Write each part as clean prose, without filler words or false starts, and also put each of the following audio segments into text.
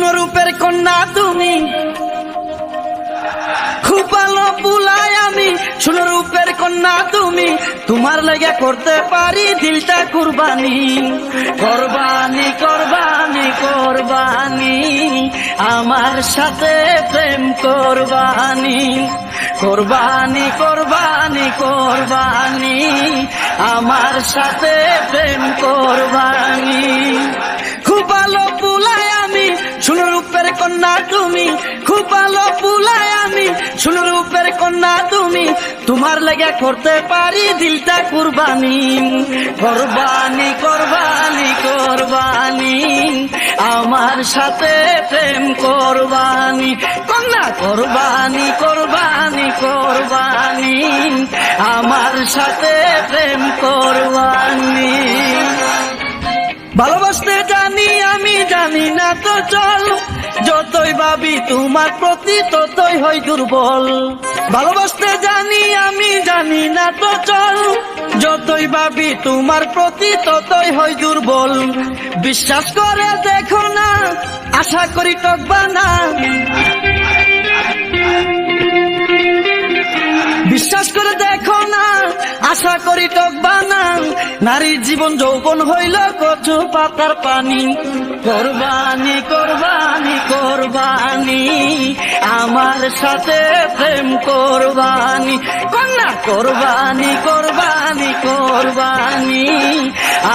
শুনো রূপের কন্যা তুমি, খুব ভালো বুলাই আমি। শুনো রূপের কন্যা তুমি, তোমার লেগে করতে পারি দিলটা কুরবানি। কোরবানি কোরবানি কোরবানি, আমার সাথে প্রেম কোরবানি। কোরবানি কোরবানি কোরবানি, আমার সাথে প্রেম কোরবানি। খুব ভালো বুলাই আমি, শুনো রূপের কন্যা তুমি, খুব ভালো বুলাই আমি। শুনো রূপের কন্যা তুমি, তোমার লেগে করতে পারি দিলটা কুরবানি। কোরবানি কোরবানি কোরবানি, আমার সাথে প্রেম কোরবানি। কন্যা কোরবানি কোরবানি কোরবানি, আমার সাথে প্রেম কোরবানি। ভালোবাসতে জানি আমি, জানি না তো চল, যতই ভাবি তোমার প্রতি ততই হই দুর্বল। ভালোবাসতে জানি আমি, জানি না তো চল, যতই ভাবি তোমার প্রতি ততই হই দুর্বল। বিশ্বাস করে দেখো না, আশা করি ঠকবা না। বিশ্বাস করে দেখো না, আশা করি ঠকবা না। নারীর জীবন যৌবন হইল কচু পাতার পানি। কোরবানি কোরবানি কোরবানি, আমার সাথে প্রেম কোরবানি। কন্যা কোরবানি কোরবানি কোরবানি,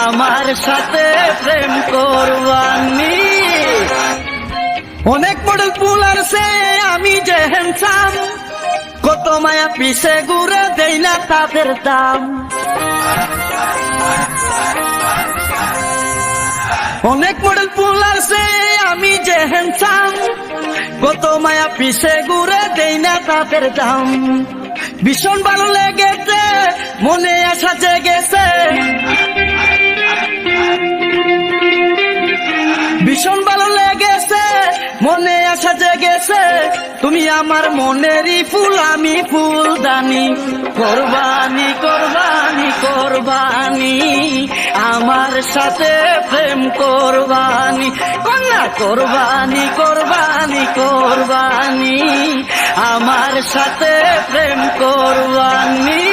আমার সাথে প্রেম কোরবানি। অনেক মডেল পুলার সে আমি যে হ্যান্ডসাম, কত মায়া পিছে ঘুরে দেই না তাদের দাম। অনেক মডেল পুলার সে আমি যে হ্যান্ডসাম, কত মায়া পিছে ঘুরে দেই না তাদের দাম। ভীষণ ভালো লেগেছে, মনে আশা জেগেছে। ভীষণ ভালো লেগেছে, মনে আশা জেগেছে। তুমি আমার মনেরই ফুল, আমি ফুলদানি। কোরবানি কোরবানি কোরবানি, আমার সাথে প্রেম কোরবানি। কন্যা কোরবানি কোরবানি কোরবানি, আমার সাথে প্রেম কোরবানি।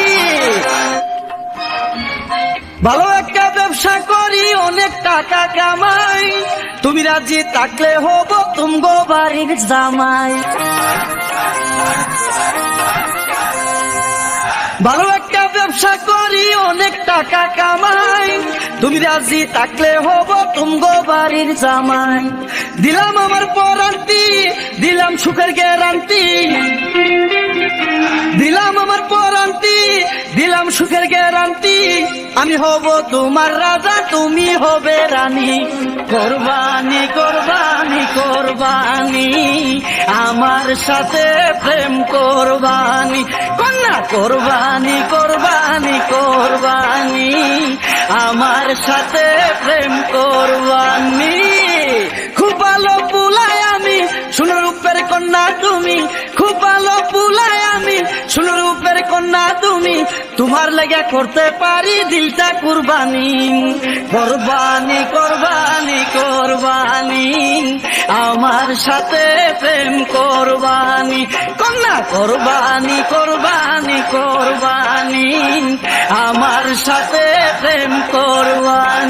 ভালো একটা ব্যবসা করি, অনেক টাকা কামাই, তুমি রাজি থাকলে হব তুমগো বাড়ির জামাই। ভালো একটা ব্যবসা করি, অনেক টাকা কামাই, তুমি রাজি থাকলে হব তুমগো বাড়ির জামাই। দিলাম আমার পরান্তি, দিলাম সুখের গ্যারান্টি। দিলাম আমার পরান্তি, দিলাম সুখের গ্যারান্টি। আমি হব তোমার রাজা, তুমি হবে রানী। কোরবানি কোরবানি কোরবানি, আমার সাথে প্রেম কোরবানি। কন্যা কোরবানি কোরবানি কোরবানি, আমার সাথে প্রেম কোরবানি। খুব ভালো বুলাই আমি, শুনো রূপের কন্যা তুমি, খুব ভালো বুলাই আমি। শুনো রূপের কন্যা তুমি, তোমার লেগে করতে পারি দিলটা কুরবানি। কোরবানি কোরবানি কোরবানি, আমার সাথে প্রেম কোরবানি। কন্যা কোরবানি কোরবানি কোরবানি, আমার সাথে প্রেম কোরবানি।